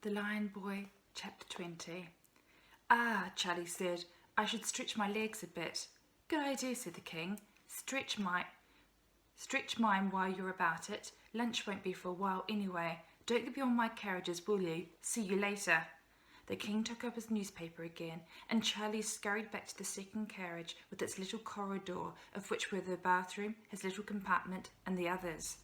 The Lion Boy, Chapter 20. "Ah," Charlie said, "I should stretch my legs a bit." "Good idea," said the king. Stretch mine while you're about it. Lunch won't be for a while anyway. Don't go beyond my carriages, will you? See you later." The king took up his newspaper again, and Charlie scurried back to the second carriage with its little corridor, of which were the bathroom, his little compartment, and the others.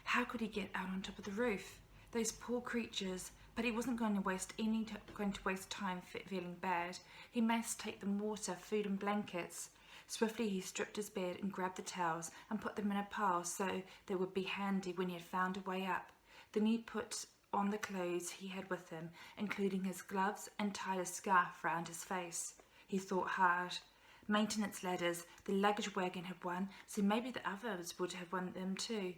How could he get out on top of the roof? Those poor creatures! But he wasn't going to waste time feeling bad. He must take them water, food, and blankets. Swiftly he stripped his bed and grabbed the towels and put them in a pile so they would be handy when he had found a way up. Then he put on the clothes he had with him, including his gloves, and tied a scarf round his face. He thought hard. Maintenance ladders. The luggage wagon had one, so maybe the others would have won them too.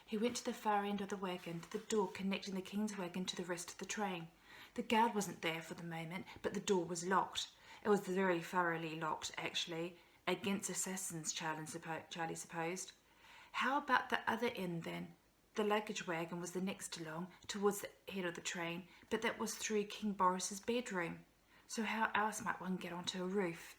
He went to the far end of the wagon, to the door connecting the king's wagon to the rest of the train. The guard wasn't there for the moment, but the door was locked. It was very thoroughly locked, actually, against assassins, Charlie supposed. How about the other end, then? The luggage wagon was the next along, towards the head of the train, but that was through King Boris's bedroom. So how else might one get onto a roof?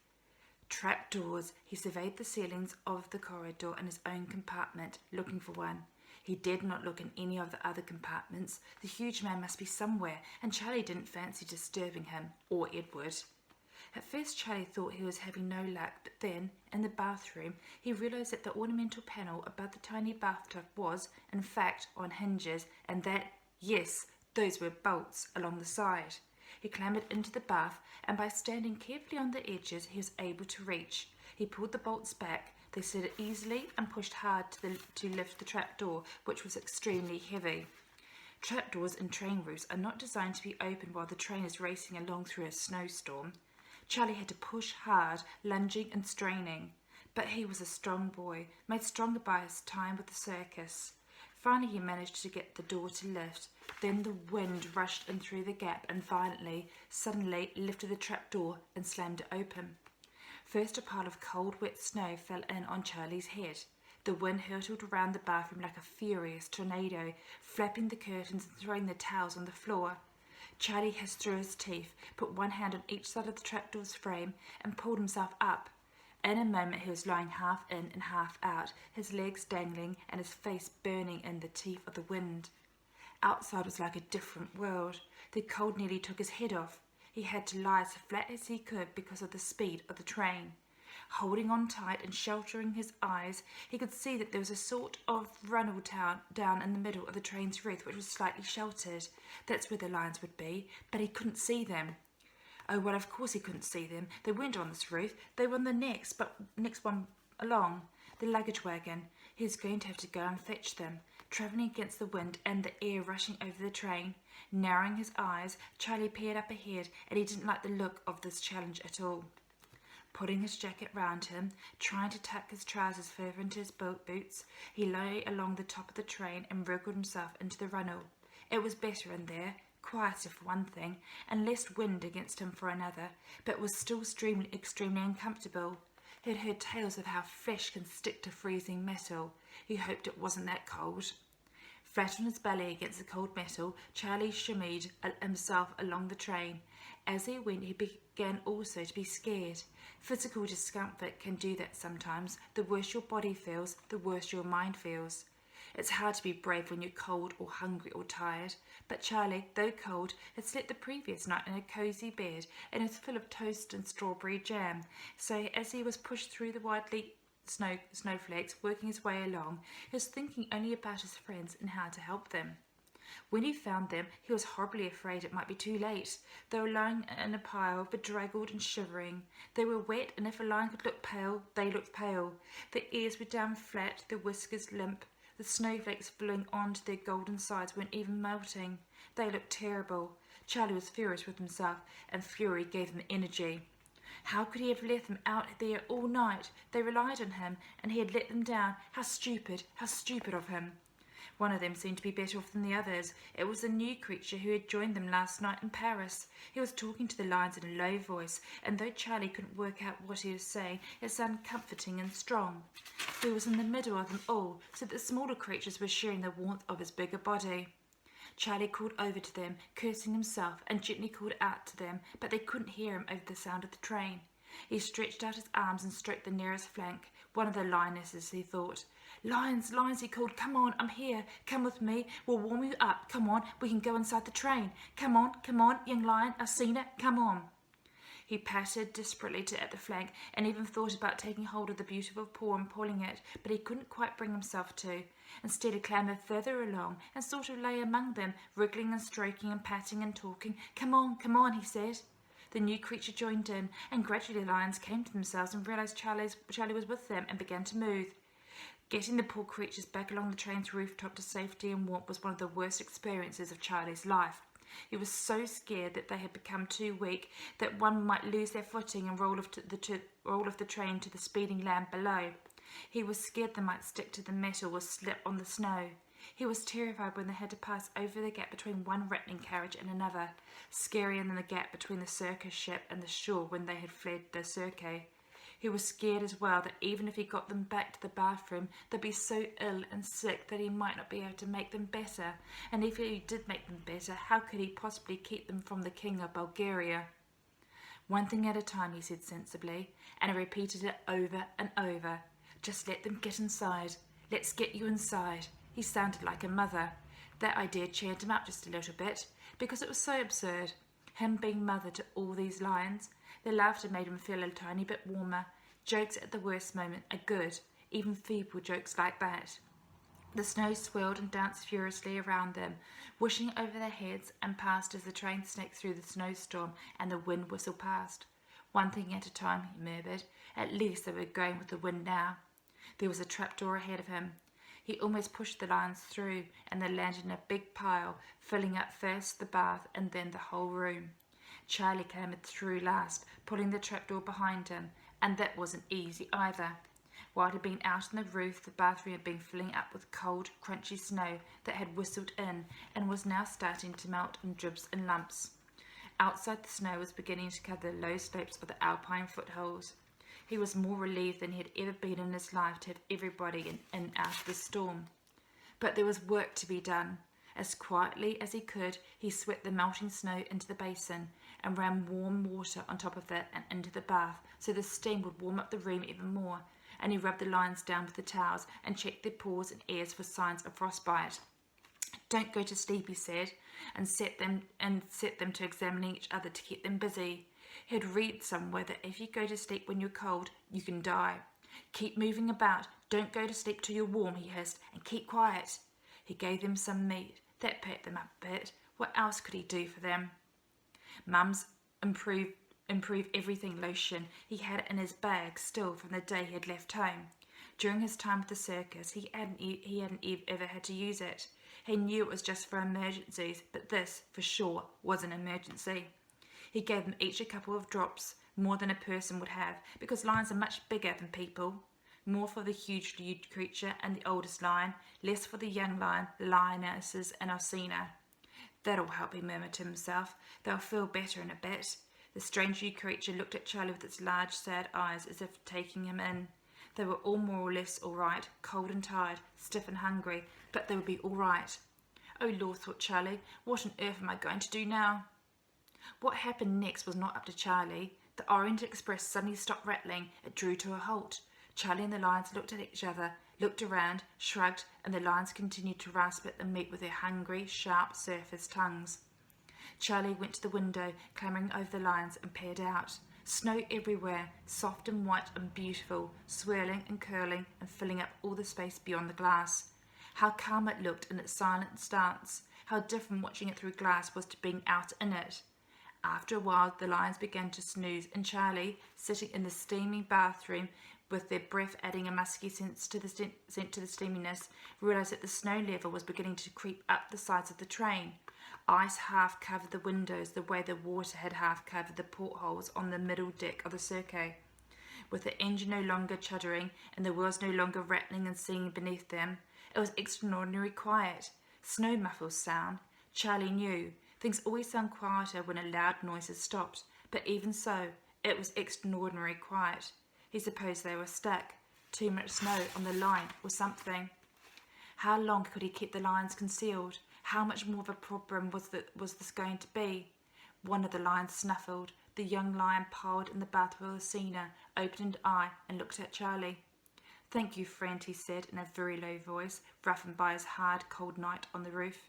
Trapdoors. He surveyed the ceilings of the corridor and his own compartment, looking for one. He dared not look in any of the other compartments. The huge man must be somewhere, and Charlie didn't fancy disturbing him, or Edward. At first Charlie thought he was having no luck, but then, in the bathroom, he realised that the ornamental panel above the tiny bathtub was, in fact, on hinges, and that, yes, those were bolts along the side. He clambered into the bath, and by standing carefully on the edges, he was able to reach. He pulled the bolts back. They slid easily and pushed hard to lift the trapdoor, which was extremely heavy. Trapdoors in train roofs are not designed to be opened while the train is racing along through a snowstorm. Charlie had to push hard, lunging and straining. But he was a strong boy, made stronger by his time with the circus. Finally he managed to get the door to lift. Then the wind rushed in through the gap and suddenly lifted the trapdoor and slammed it open. First a pile of cold, wet snow fell in on Charlie's head. The wind hurtled around the bathroom like a furious tornado, flapping the curtains and throwing the towels on the floor. Charlie hissed through his teeth, put one hand on each side of the trapdoor's frame, and pulled himself up. In a moment he was lying half in and half out, his legs dangling and his face burning in the teeth of the wind. Outside was like a different world. The cold nearly took his head off. He had to lie as flat as he could because of the speed of the train. Holding on tight and sheltering his eyes, he could see that there was a sort of runnel down in the middle of the train's roof, which was slightly sheltered. That's where the lions would be, but he couldn't see them. Oh, well, of course he couldn't see them. They weren't on this roof. They were on the next one along, the luggage wagon. He was going to have to go and fetch them, travelling against the wind and the air rushing over the train. Narrowing his eyes, Charlie peered up ahead, and he didn't like the look of this challenge at all. Putting his jacket round him, trying to tuck his trousers further into his boots, he lay along the top of the train and wriggled himself into the runnel. It was better in there, quieter for one thing, and less wind against him for another, but was still extremely uncomfortable. He had heard tales of how flesh can stick to freezing metal. He hoped it wasn't that cold. Flat on his belly against the cold metal, Charlie shimmied himself along the train. As he went, he began also to be scared. Physical discomfort can do that sometimes. The worse your body feels, the worse your mind feels. It's hard to be brave when you're cold or hungry or tired. But Charlie, though cold, had slept the previous night in a cosy bed and was full of toast and strawberry jam. So as he was pushed through the widely snowflakes, working his way along, he was thinking only about his friends and how to help them. When he found them, he was horribly afraid it might be too late. They were lying in a pile, bedraggled and shivering. They were wet, and if a lion could look pale, they looked pale. Their ears were down flat, their whiskers limp. The snowflakes falling onto their golden sides weren't even melting. They looked terrible. Charlie was furious with himself, and fury gave him energy. How could he have left them out there all night? They relied on him, and he had let them down. How stupid of him. One of them seemed to be better off than the others. It was a new creature who had joined them last night in Paris. He was talking to the lions in a low voice, and though Charlie couldn't work out what he was saying, it sounded comforting and strong. He was in the middle of them all, so that the smaller creatures were sharing the warmth of his bigger body. Charlie called over to them, cursing himself, and gently called out to them, but they couldn't hear him over the sound of the train. He stretched out his arms and stroked the nearest flank. One of the lionesses, he thought. Lions, lions, he called. Come on, I'm here. Come with me. We'll warm you up. Come on, we can go inside the train. Come on, young lion. I've seen it. Come on. He patted desperately at the flank and even thought about taking hold of the beautiful paw and pulling it, but he couldn't quite bring himself to. Instead, he clambered further along and sort of lay among them, wriggling and stroking and patting and talking. Come on, he said. The new creature joined in, and gradually the lions came to themselves and realised Charlie was with them and began to move. Getting the poor creatures back along the train's rooftop to safety and warmth was one of the worst experiences of Charlie's life. He was so scared that they had become too weak that one might lose their footing and roll off the train to the speeding land below. He was scared they might stick to the metal or slip on the snow. He was terrified when they had to pass over the gap between one rattling carriage and another, scarier than the gap between the circus ship and the shore when they had fled the cirque. He was scared as well that even if he got them back to the bathroom, they'd be so ill and sick that he might not be able to make them better. And if he did make them better, how could he possibly keep them from the King of Bulgaria? One thing at a time, he said sensibly, and he repeated it over and over. Just let them get inside. Let's get you inside. He sounded like a mother. That idea cheered him up just a little bit, because it was so absurd. Him being mother to all these lions. Their laughter made him feel a tiny bit warmer. Jokes at the worst moment are good, even feeble jokes like that. The snow swirled and danced furiously around them, whooshing over their heads and past as the train snaked through the snowstorm and the wind whistled past. One thing at a time, he murmured. At least they were going with the wind now. There was a trapdoor ahead of him. He almost pushed the lions through, and they landed in a big pile, filling up first the bath and then the whole room. Charlie clambered through last, pulling the trapdoor behind him, and that wasn't easy either. While it had been out on the roof, the bathroom had been filling up with cold, crunchy snow that had whistled in and was now starting to melt in dribs and lumps. Outside, the snow was beginning to cover the low slopes of the alpine foothills. He was more relieved than he had ever been in his life to have everybody in and out of the storm. But there was work to be done. As quietly as he could, he swept the melting snow into the basin and ran warm water on top of it and into the bath, so the steam would warm up the room even more, and he rubbed the lions down with the towels and checked their paws and ears for signs of frostbite. Don't go to sleep, he said, and set them to examining each other to keep them busy. He had read somewhere that if you go to sleep when you're cold, you can die. Keep moving about. Don't go to sleep till you're warm, he hissed, and keep quiet. He gave them some meat. That perked them up a bit. What else could he do for them? Mum's improve everything lotion. He had it in his bag still from the day he had left home. During his time at the circus, he hadn't ever had to use it. He knew it was just for emergencies, but this, for sure, was an emergency. He gave them each a couple of drops, more than a person would have, because lions are much bigger than people. More for the huge creature and the oldest lion, less for the young lion, the lionesses and Alcina. That'll help, he murmured to himself. They'll feel better in a bit. The strange new creature looked at Charlie with its large, sad eyes as if taking him in. They were all more or less all right, cold and tired, stiff and hungry, but they would be all right. Oh Lord, thought Charlie, what on earth am I going to do now? What happened next was not up to Charlie. The Orient Express suddenly stopped rattling. It drew to a halt. Charlie and the lions looked at each other, looked around, shrugged, and the lions continued to rasp at the meat with their hungry, sharp, surfaced tongues. Charlie went to the window, clambering over the lions, and peered out. Snow everywhere, soft and white and beautiful, swirling and curling and filling up all the space beyond the glass. How calm it looked in its silent stance. How different watching it through glass was to being out in it. After a while, the lions began to snooze, and Charlie, sitting in the steaming bathroom, with their breath adding a musky scent to the steaminess, realised that the snow level was beginning to creep up the sides of the train. Ice half covered the windows the way the water had half covered the portholes on the middle deck of the cirque. With the engine no longer chuttering and the wheels no longer rattling and singing beneath them, it was extraordinarily quiet. Snow muffles sound. Charlie knew. Things always sound quieter when a loud noise has stopped, but even so, it was extraordinarily quiet. He supposed they were stuck. Too much snow on the line or something. How long could he keep the lions concealed? How much more of a problem was this going to be? One of the lions snuffled. The young lion piled in the bath with Lucina opened an eye and looked at Charlie. "Thank you, friend," he said in a very low voice, roughened by his hard, cold night on the roof.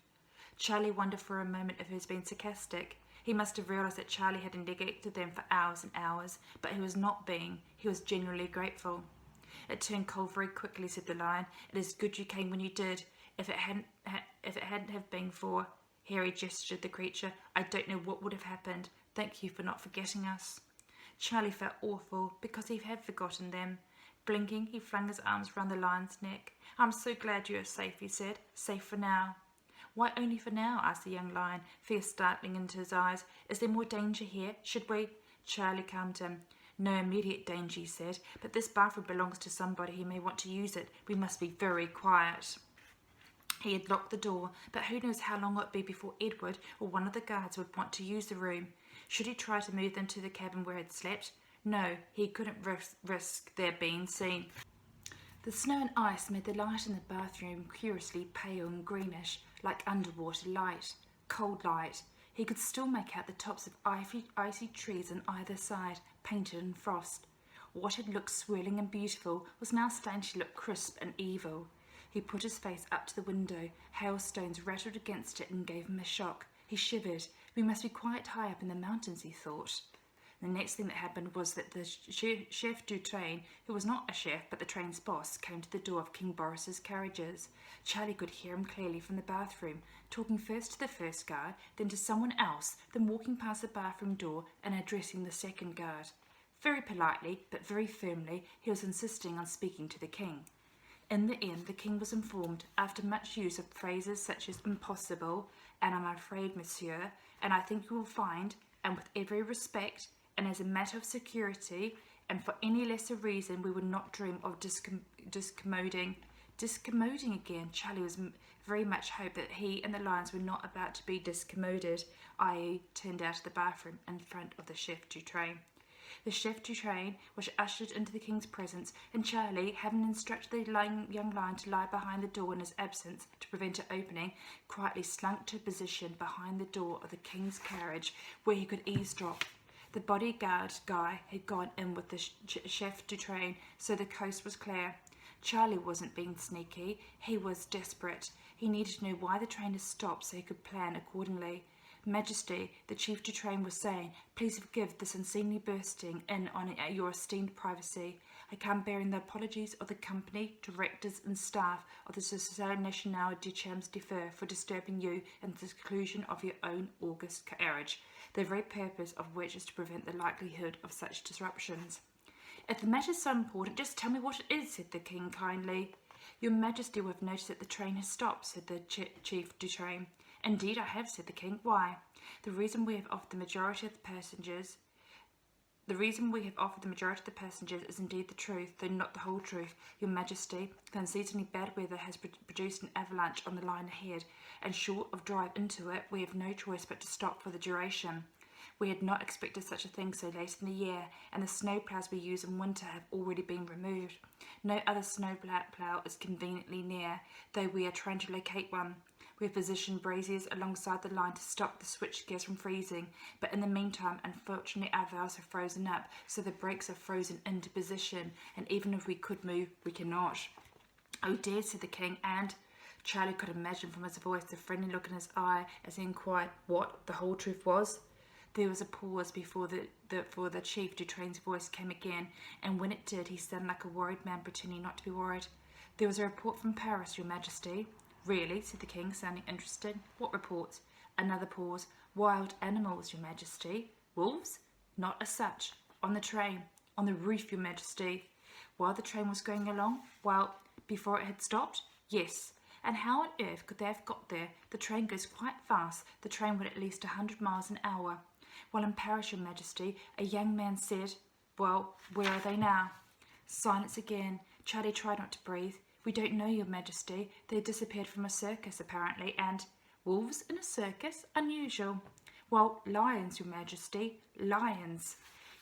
Charlie wondered for a moment if he was being sarcastic. He must have realised that Charlie had neglected them for hours and hours, but he was not being. He was genuinely grateful. "It turned cold very quickly," said the lion. "It is good you came when you did. If it hadn't have been for—" Here he gestured the creature. "I don't know what would have happened. Thank you for not forgetting us." Charlie felt awful because he had forgotten them. Blinking, he flung his arms round the lion's neck. "I'm so glad you are safe," he said. "Safe for now." "Why only for now?" asked the young lion, fear startling into his eyes. "Is there more danger here? Should we—" Charlie calmed him. "No immediate danger," he said, "but this bathroom belongs to somebody who may want to use it. We must be very quiet." He had locked the door, but who knows how long it would be before Edward or one of the guards would want to use the room. Should he try to move them to the cabin where he had slept? No, he couldn't risk their being seen. The snow and ice made the light in the bathroom curiously pale and greenish, like underwater light, cold light. He could still make out the tops of icy trees on either side, painted in frost. What had looked swirling and beautiful was now starting to look crisp and evil. He put his face up to the window. Hailstones rattled against it and gave him a shock. He shivered. We must be quite high up in the mountains, he thought. The next thing that happened was that the chef du train, who was not a chef but the train's boss, came to the door of King Boris's carriages. Charlie could hear him clearly from the bathroom, talking first to the first guard, then to someone else, then walking past the bathroom door and addressing the second guard. Very politely, but very firmly, he was insisting on speaking to the king. In the end, the king was informed, after much use of phrases such as "impossible," and "I'm afraid, monsieur," and "I think you will find," and "with every respect," and "as a matter of security," and "for any lesser reason we would not dream of discommoding." Discommoding again. Charlie was very much hoped that he and the lions were not about to be discommoded, i.e. turned out of the bathroom in front of the chef du train. The chef du train was ushered into the king's presence, and Charlie, having instructed the young lion to lie behind the door in his absence to prevent it opening, quietly slunk to a position behind the door of the king's carriage where he could eavesdrop. The bodyguard guy had gone in with the chef du train, so the coast was clear. Charlie wasn't being sneaky. He was desperate. He needed to know why the train had stopped so he could plan accordingly. "Majesty," the chief du train was saying, "please forgive this unseemly bursting in on your esteemed privacy. I come bearing the apologies of the company, directors and staff of the Société Nationale des Chemins de Fer for disturbing you in the seclusion of your own august carriage, the very purpose of which is to prevent the likelihood of such disruptions." "If the matter is so important, just tell me what it is," said the king kindly. "Your Majesty will have noticed that the train has stopped," said the chief du train. "Indeed I have," said the king. "Why?" The reason we have offered the majority of the passengers is indeed the truth, though not the whole truth. Your Majesty, the unseasonably bad weather has produced an avalanche on the line ahead, and short of drive into it, we have no choice but to stop for the duration. We had not expected such a thing so late in the year, and the snow ploughs we use in winter have already been removed. No other snow plough is conveniently near, though we are trying to locate one. We have positioned braziers alongside the line to stop the switchgears from freezing, but in the meantime, unfortunately, our valves have frozen up, so the brakes are frozen into position, and even if we could move, we cannot." "Oh dear," said the king, and Charlie could imagine from his voice the friendly look in his eye as he inquired what the whole truth was. There was a pause before the chief du train's voice came again, and when it did, he sounded like a worried man pretending not to be worried. "There was a report from Paris, Your Majesty." "Really?" said the king, sounding interested. "What report?" Another pause. "Wild animals, Your Majesty." "Wolves?" "Not as such. On the train. On the roof, Your Majesty." "While the train was going along? Before it had stopped?" "Yes." "And how on earth could they have got there? The train goes quite fast. The train went at least 100 miles an hour. While in Paris, Your Majesty, a young man said—" "Well, where are they now?" Silence again. Charlie tried not to breathe. "We don't know, Your Majesty. They disappeared from a circus, apparently, and—" "Wolves in a circus? Unusual." "Well, lions, Your Majesty. Lions."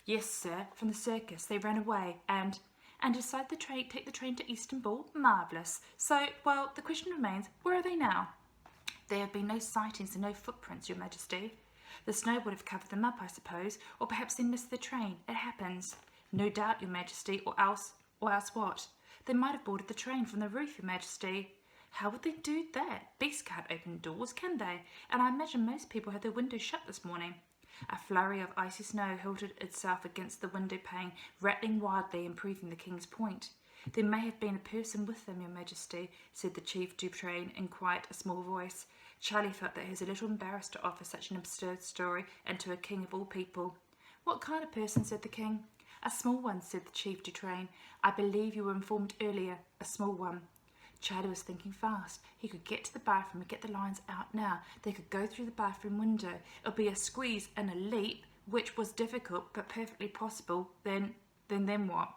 "Yes, sir, from the circus. They ran away, and—" "And decided to take the train to Istanbul? Marvellous. So, well, the question remains, where are they now?" There have been no sightings and no footprints, Your Majesty. The snow would have covered them up, I suppose, or perhaps they missed the train. It happens. No doubt, Your Majesty, or else what? They might have boarded the train from the roof, Your Majesty. How would they do that? Beasts can't open doors, can they? And I imagine most people had their windows shut this morning. A flurry of icy snow hurled itself against the window pane, rattling wildly and proving the king's point. There may have been a person with them, Your Majesty, said the Chief du Train in quite a small voice. Charlie felt that he was a little embarrassed to offer such an absurd story, and to a king of all people. What kind of person? Said the king. A small one, said the Chief du Train. I believe you were informed earlier. A small one. Charlie was thinking fast. He could get to the bathroom and get the lions out now. They could go through the bathroom window. It would be a squeeze and a leap, which was difficult but perfectly possible. Then what?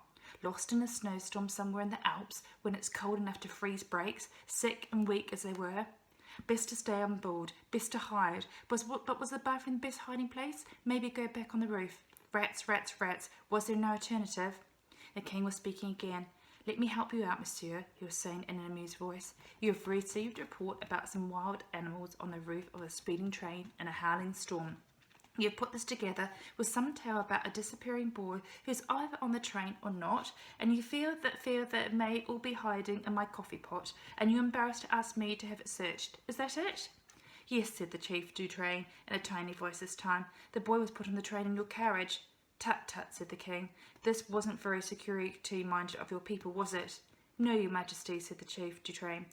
Lost in a snowstorm somewhere in the Alps, when it's cold enough to freeze brakes, sick and weak as they were. Best to stay on board, best to hide. But was the bathroom the best hiding place? Maybe go back on the roof. Rats, rats, rats. Was there no alternative? The king was speaking again. Let me help you out, monsieur, he was saying in an amused voice. You have received a report about some wild animals on the roof of a speeding train in a howling storm. You have put this together with some tale about a disappearing boy who's either on the train or not, and you fear that it may all be hiding in my coffee pot, and you're embarrassed to ask me to have it searched. Is that it? Yes, said the Chief du Train in a tiny voice this time. The boy was put on the train in your carriage. Tut, tut, said the king. This wasn't very security-minded of your people, was it? No, Your Majesty, said the Chief du Train.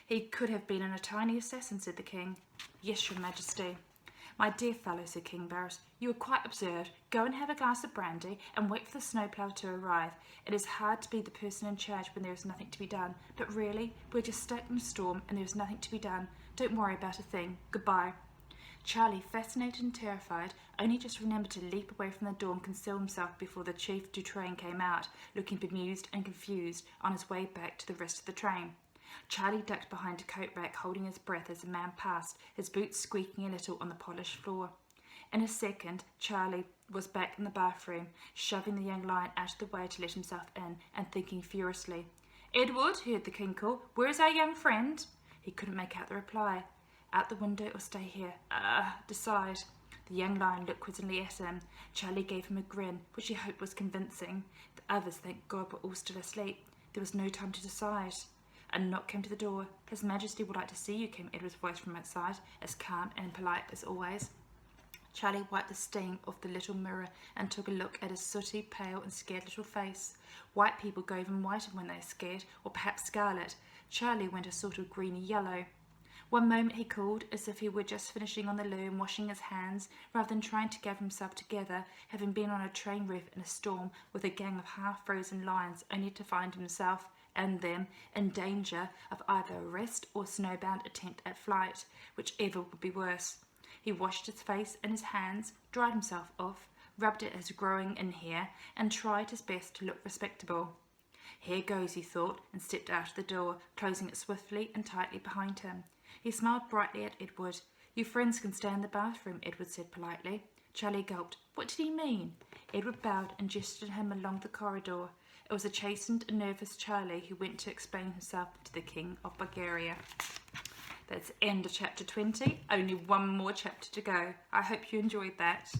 He could have been a tiny assassin, said the king. Yes, Your Majesty. My dear fellow, said King Barris, you are quite absurd. Go and have a glass of brandy and wait for the snowplow to arrive. It is hard to be the person in charge when there is nothing to be done. But really, we're just stuck in a storm and there is nothing to be done. Don't worry about a thing. Goodbye. Charlie, fascinated and terrified, only just remembered to leap away from the door and conceal himself before the Chief du Train came out, looking bemused and confused on his way back to the rest of the train. Charlie ducked behind a coat rack, holding his breath as the man passed, his boots squeaking a little on the polished floor. In a second, Charlie was back in the bathroom, shoving the young lion out of the way to let himself in, and thinking furiously. Edward, heard the king call, where is our young friend? He couldn't make out the reply. Out the window or stay here? Decide. The young lion looked quizzically at him. Charlie gave him a grin, which he hoped was convincing. The others, thank God, were all still asleep. There was no time to decide. A knock came to the door. His Majesty would like to see you, came Edward's voice from outside, as calm and polite as always. Charlie wiped the steam off the little mirror and took a look at his sooty, pale and scared little face. White people go even whiter when they're scared, or perhaps scarlet. Charlie went a sort of greeny yellow. One moment he called, as if he were just finishing on the loo and washing his hands, rather than trying to gather himself together, having been on a train roof in a storm with a gang of half-frozen lions, only to find himself and them in danger of either arrest or snowbound attempt at flight, whichever would be worse. He washed his face and his hands, dried himself off, rubbed at his growing in hair, and tried his best to look respectable. Here goes, he thought, and stepped out of the door, closing it swiftly and tightly behind him. He smiled brightly at Edward. You friends can stay in the bathroom, Edward said politely. Charlie gulped. What did he mean? Edward bowed and gestured him along the corridor. It was a chastened and nervous Charlie who went to explain himself to the King of Bulgaria. That's the end of chapter 20. Only one more chapter to go. I hope you enjoyed that.